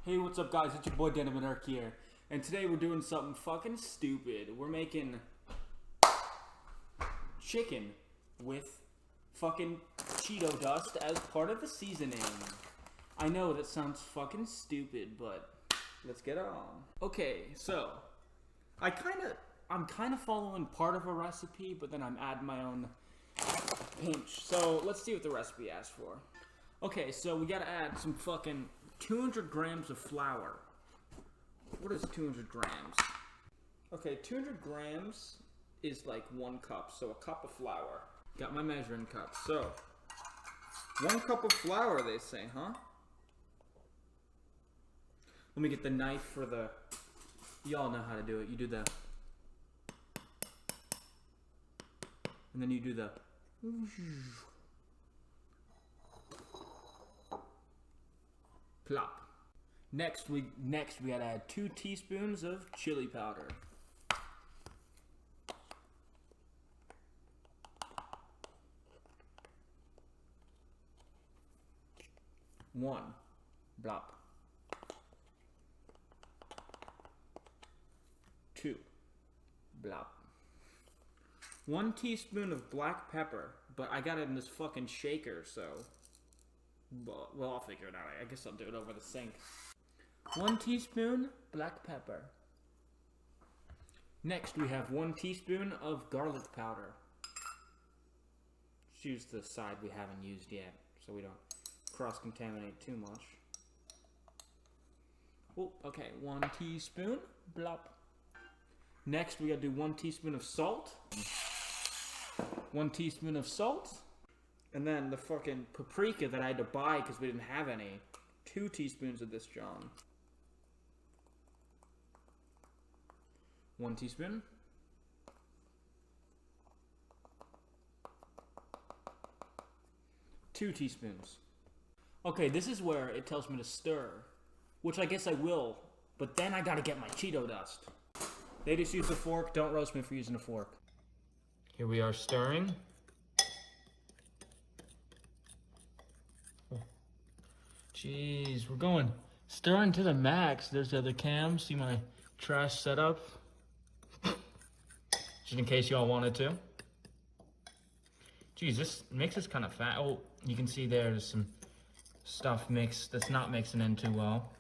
Hey, what's up, guys? It's your boy Denim and Erk here, and today we're doing something fucking stupid. We're making chicken with fucking Cheeto dust as part of the seasoning. I know that sounds fucking stupid, but let's get on. Okay, so I'm kind of following part of a recipe, but then I'm adding my own pinch. So let's see what the recipe asks for. Okay, so we gotta add some fucking 200 grams of flour. What is 200 grams? Okay, 200 grams is like 1 cup, so a cup of flour. Got my measuring cup. So, 1 cup of flour, they say, huh? Let me get the knife for the... Y'all know how to do it. You do the... And then you do the... Plop. Next we gotta add 2 teaspoons of chili powder. One. Blop. 2. Blop. 1 teaspoon of black pepper, but I got it in this fucking shaker, so... Well, I'll figure it out. I guess I'll do it over the sink. 1 teaspoon black pepper. Next, we have 1 teaspoon of garlic powder. Let's use the side we haven't used yet, so we don't cross-contaminate too much. Oh, okay, 1 teaspoon. Blop. Next, we gotta do 1 teaspoon of salt. 1 teaspoon of salt. And then the fucking paprika that I had to buy because we didn't have any. 2 teaspoons of this, John. 1 teaspoon. 2 teaspoons. Okay, this is where it tells me to stir, which I guess I will, but then I gotta get my Cheeto dust. They just use a fork. Don't roast me for using a fork. Here we are stirring. Jeez, we're going stirring to the max. There's the other cam. See my trash setup? Just in case y'all wanted to. Jeez, this mix is kind of fat. Oh, you can see there's some stuff mixed that's not mixing in too well.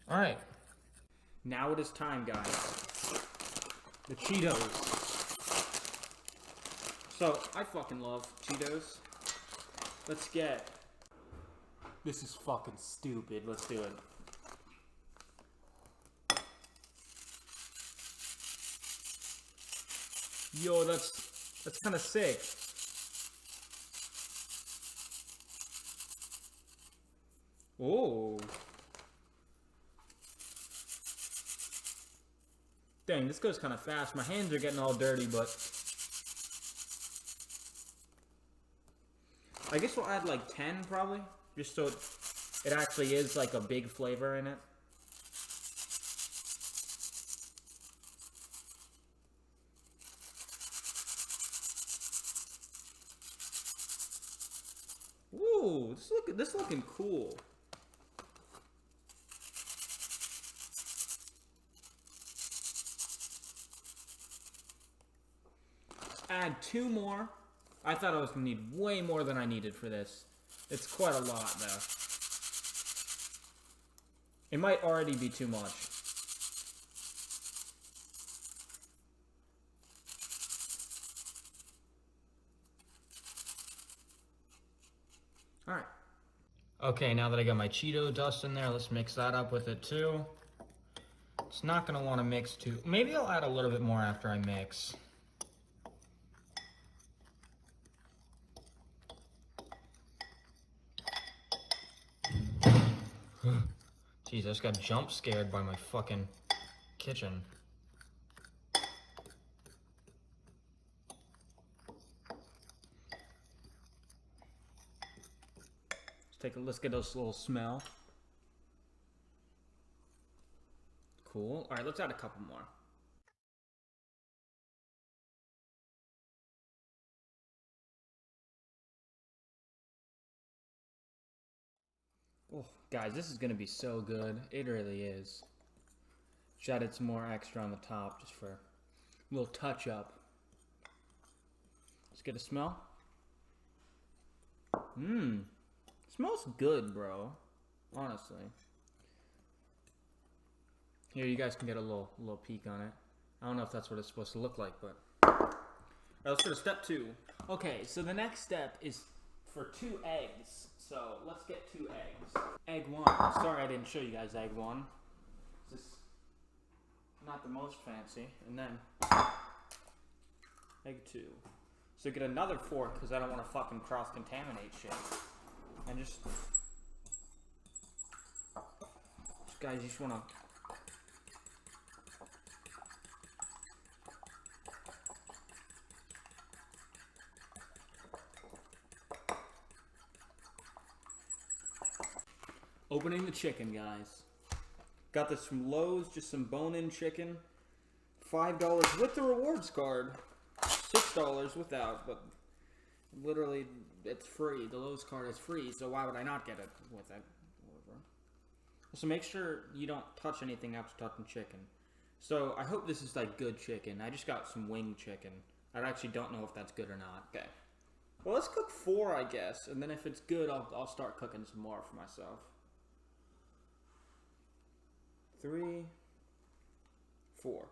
Alright. Now it is time, guys. The Cheetos. So, I fucking love Cheetos. Let's get... This is fucking stupid. Let's do it. Yo, that's kind of sick. Oh. Dang, this goes kind of fast. My hands are getting all dirty, but... I guess we'll add like 10 probably. Just so it actually is like a big flavor in it. Ooh, this looking cool. Add 2 more. I thought I was gonna need way more than I needed for this. It's quite a lot, though. It might already be too much. Alright. Okay, now that I got my Cheeto dust in there, let's mix that up with it, too. It's not going to want to mix too... Maybe I'll add a little bit more after I mix. Jeez, I just got jump scared by my fucking kitchen. Let's get this little smell. Cool. Alright, let's add a couple more. Oh, guys, this is gonna be so good. It really is. Just added some more extra on the top just for a little touch up. Let's get a smell. Smells good, bro. Honestly. Here, you guys can get a little peek on it. I don't know if that's what it's supposed to look like, but... Alright, let's go to step 2. Okay, so the next step is for 2 eggs. So, let's get 2 eggs. Egg 1. Sorry I didn't show you guys egg 1. This is not the most fancy. And then... egg 2. So get another fork, because I don't want to fucking cross-contaminate shit. And just... guys, you just want to... Opening the chicken, guys. Got this from Lowe's, just some bone-in chicken. $5 with the rewards card. $6 without, but literally it's free. The Lowe's card is free, so why would I not get it with it? Whatever. So make sure you don't touch anything after touching chicken. So I hope this is like good chicken. I just got some wing chicken. I actually don't know if that's good or not. Okay. Well, let's cook 4, I guess, and then if it's good, I'll start cooking some more for myself. 3, 4.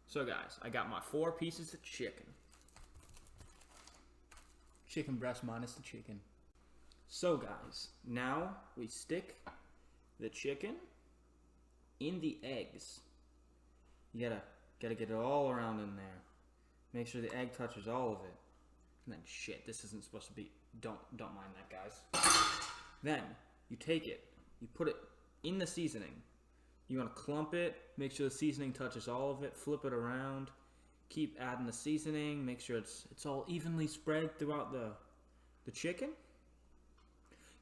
So guys, I got my 4 pieces of chicken. Chicken breast minus the chicken. So guys, now we stick the chicken in the eggs. You gotta get it all around in there. Make sure the egg touches all of it. And then shit, this isn't supposed to be, don't mind that, guys. Then you take it, you put it in the seasoning. You want to clump it, make sure the seasoning touches all of it, flip it around, keep adding the seasoning, make sure it's all evenly spread throughout the chicken.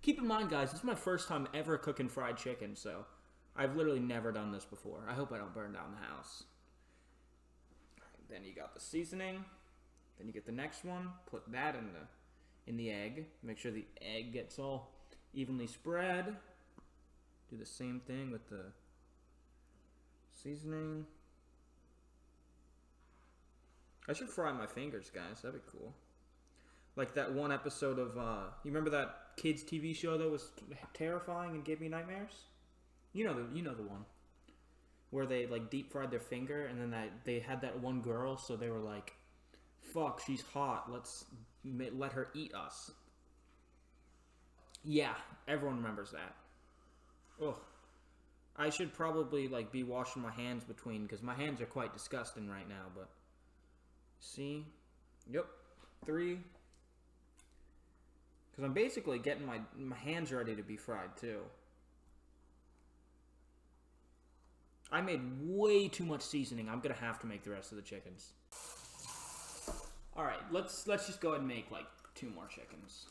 Keep in mind, guys, this is my first time ever cooking fried chicken, so I've literally never done this before. I hope I don't burn down the house. Then you got the seasoning, then you get the next one, put that in the egg, make sure the egg gets all evenly spread. Do the same thing with the seasoning. I should fry my fingers, guys. That'd be cool. Like that one episode of, you remember that kids TV show that was terrifying and gave me nightmares? You know the one. Where they like deep fried their finger and then they had that one girl, so they were like, fuck, she's hot. Let's let her eat us. Yeah, everyone remembers that. Ugh. I should probably like be washing my hands between, because my hands are quite disgusting right now, but see? Yep. 3. Because I'm basically getting my hands ready to be fried too. I made way too much seasoning. I'm gonna have to make the rest of the chickens. Alright, let's just go ahead and make like 2 more chickens.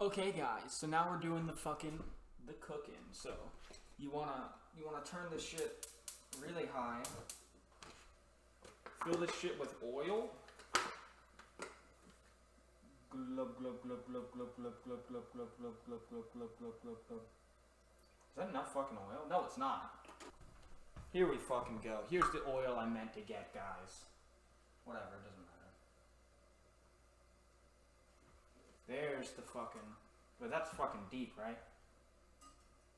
Okay, guys, so now we're doing the cooking. So you wanna turn this shit really high. Fill this shit with oil. Glub glub glub glub glub glub glub glub glub glub glub glub glub glub glub glub. Is that enough fucking oil? No, it's not. Here we fucking go. Here's the oil I meant to get, guys. Whatever, it doesn't matter. There's the fucking... But that's fucking deep, right?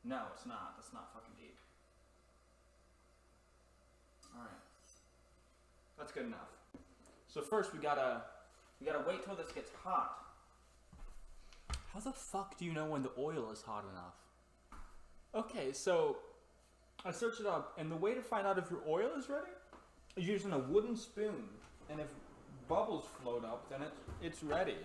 No, it's not. That's not fucking deep. Alright. That's good enough. So first we gotta wait till this gets hot. How the fuck do you know when the oil is hot enough? Okay, so I searched it up, and the way to find out if your oil is ready is using a wooden spoon. And if bubbles float up, then it's ready.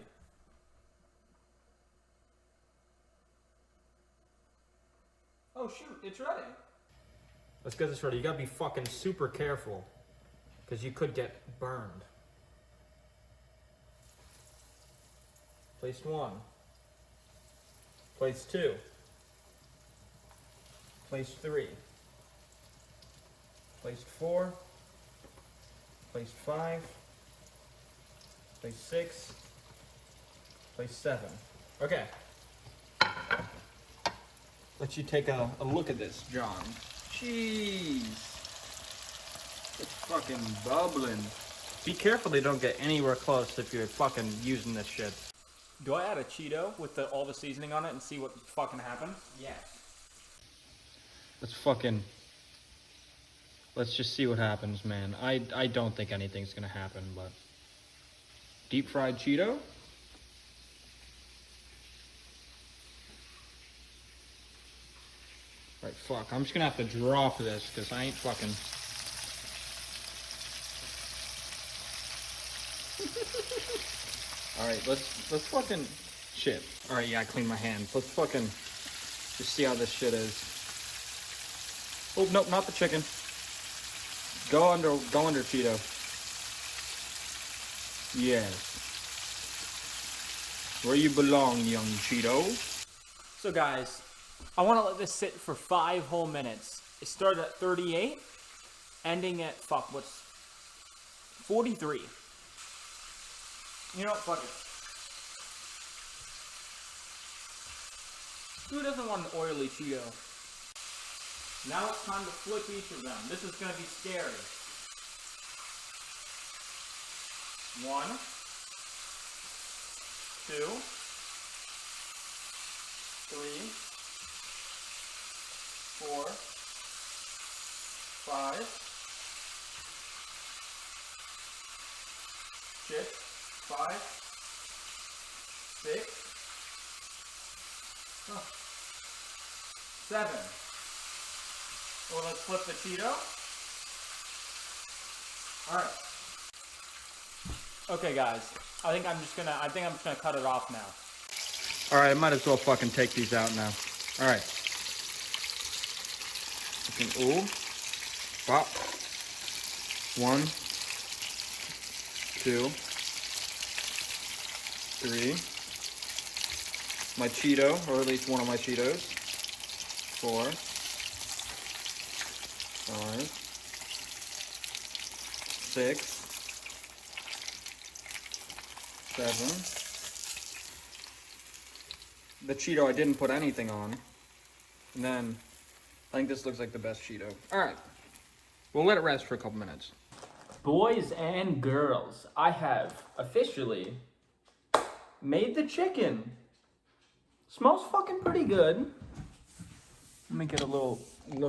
Oh shoot, it's ready. Let's get this ready. You gotta be fucking super careful, because you could get burned. Place 1. Place 2. Place 3. Place 4. Place 5. Place 6. Place 7. Okay. Let you take a look at this, John. Jeez. It's fucking bubbling. Be careful they don't get anywhere close if you're fucking using this shit. Do I add a Cheeto with all the seasoning on it and see what fucking happens? Yeah. Let's just see what happens, man. I don't think anything's gonna happen, but... Deep fried Cheeto? Right, fuck. I'm just gonna have to drop this, because I ain't fucking... Alright, let's fucking... Shit. Alright, yeah, I cleaned my hands. Let's fucking... just see how this shit is. Oh, nope, not the chicken. Go under, Cheeto. Yes. Where you belong, young Cheeto. So guys, I want to let this sit for 5 whole minutes. It started at 38, ending at, fuck, what's... 43. You know what, fuck it. Who doesn't want an oily Cheeto? Now it's time to flip each of them. This is going to be scary. 1, 2, 3, 4, 5, 6, 5, 6, 7. Well, let's flip the Cheeto. Alright. Okay, guys. I think I'm just gonna cut it off now. Alright, I might as well fucking take these out now. Alright. Ooh. Pop. 1, 2, 3. My Cheeto, or at least one of my Cheetos. 4, 5, 6, 7. The Cheeto I didn't put anything on. And then, I think this looks like the best Cheeto. Alright. We'll let it rest for a couple minutes. Boys and girls, I have officially made the chicken. Smells fucking pretty good. Let me get a little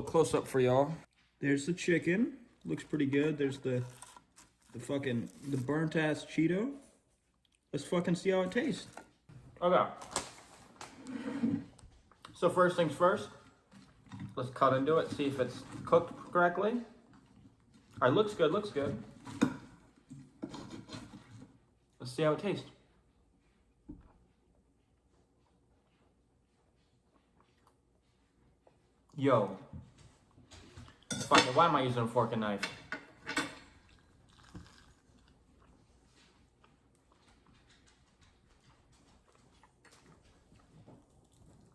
close up for y'all. There's the chicken. Looks pretty good. There's the burnt ass Cheeto. Let's fucking see how it tastes. Okay. So first things first. Let's cut into it, see if it's cooked correctly. Alright, looks good, looks good. Let's see how it tastes. Yo. Fuck it, why am I using a fork and knife?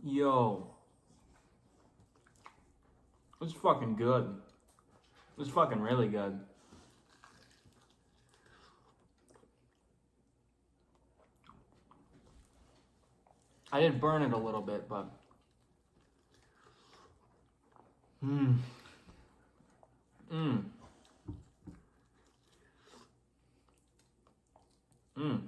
Yo. This is fucking good. This is fucking really good. I did burn it a little bit, but... Mmm. Mmm. Mmm.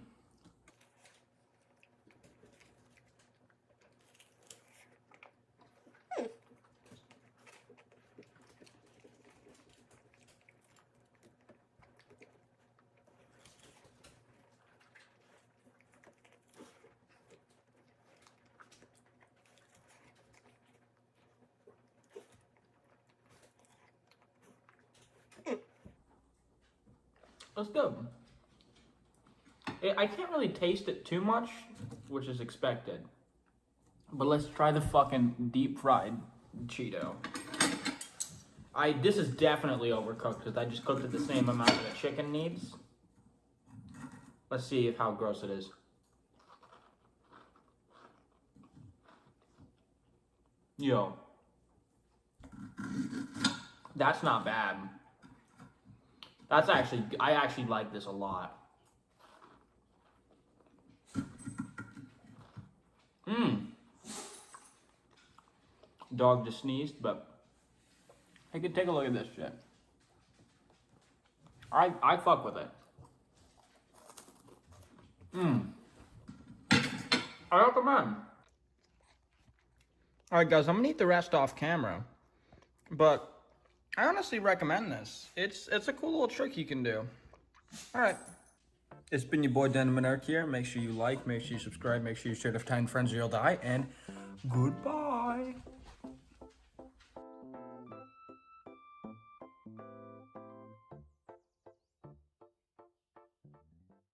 That's good. I can't really taste it too much, which is expected. But let's try the fucking deep fried Cheeto. This is definitely overcooked because I just cooked it the same amount that a chicken needs. Let's see how gross it is. Yo. That's not bad. That's actually, I actually like this a lot. Dog just sneezed, but I could take a look at this shit. I fuck with it. I recommend. Alright guys, I'm gonna eat the rest off camera. But I honestly recommend this. It's a cool little trick you can do. Alright. It's been your boy Dan Monarch here. Make sure you like, make sure you subscribe, make sure you share it with 10 friends or you'll die, and goodbye.